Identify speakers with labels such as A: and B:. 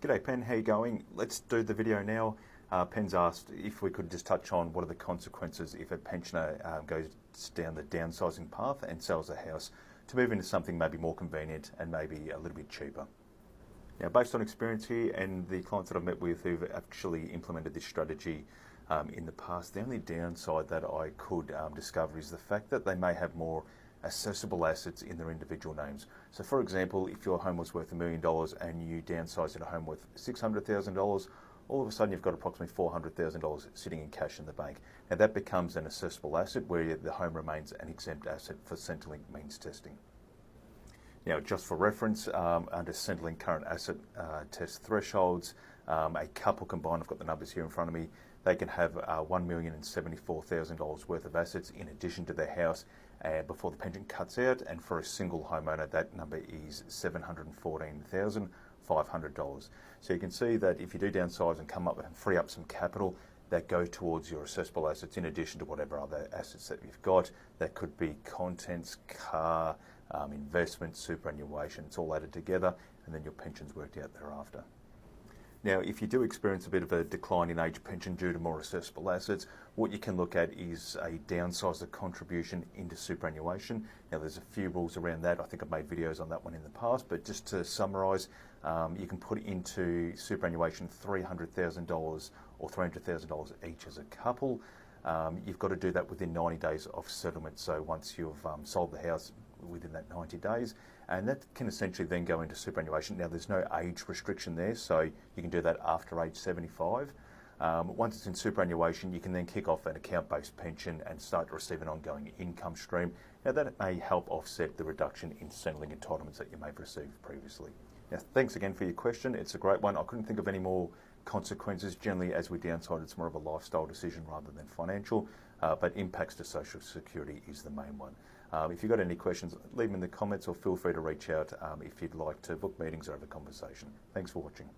A: G'day Pen, how you going? Let's do the video now. Pen's asked if we could just touch on what are the consequences if a pensioner goes down the downsizing path and sells a house to move into something maybe more convenient and maybe a little bit cheaper. Now, based on experience here and the clients that I've met with who've actually implemented this strategy in the past, the only downside that I could discover is the fact that they may have more accessible assets in their individual names. So for example, if your home was worth $1 million and you downsize in a home worth $600,000, all of a sudden you've got approximately $400,000 sitting in cash in the bank. Now that becomes an accessible asset where the home remains an exempt asset for Centrelink means testing. Now, just for reference, under Centrelink current asset test thresholds, a couple combined, I've got the numbers here in front of me, they can have $1,074,000 worth of assets in addition to their house before the pension cuts out, and for a single homeowner that number is $714,500. So you can see that if you do downsize and come up and free up some capital, that go towards your accessible assets in addition to whatever other assets that you've got. That could be contents, car, investment, superannuation. It's all added together and then your pension's worked out thereafter. Now, if you do experience a bit of a decline in age pension due to more accessible assets, what you can look at is a downsizer contribution into superannuation. Now, there's a few rules around that. I think I've made videos on that one in the past, but just to summarise, you can put into superannuation $300,000 or $300,000 each as a couple. You've got to do that within 90 days of settlement. So once you've sold the house within that 90 days, and that can essentially then go into superannuation. Now, there's no age restriction there, so you can do that after age 75. Once it's in superannuation, you can then kick off an account-based pension and start to receive an ongoing income stream. Now, that may help offset the reduction in Centrelink entitlements that you may have received previously. Now, thanks again for your question. It's a great one. I couldn't think of any more consequences. Generally, as we downsize, it's more of a lifestyle decision rather than financial, but impacts to Social Security is the main one. If you've got any questions, leave them in the comments or feel free to reach out if you'd like to book meetings or have a conversation. Thanks for watching.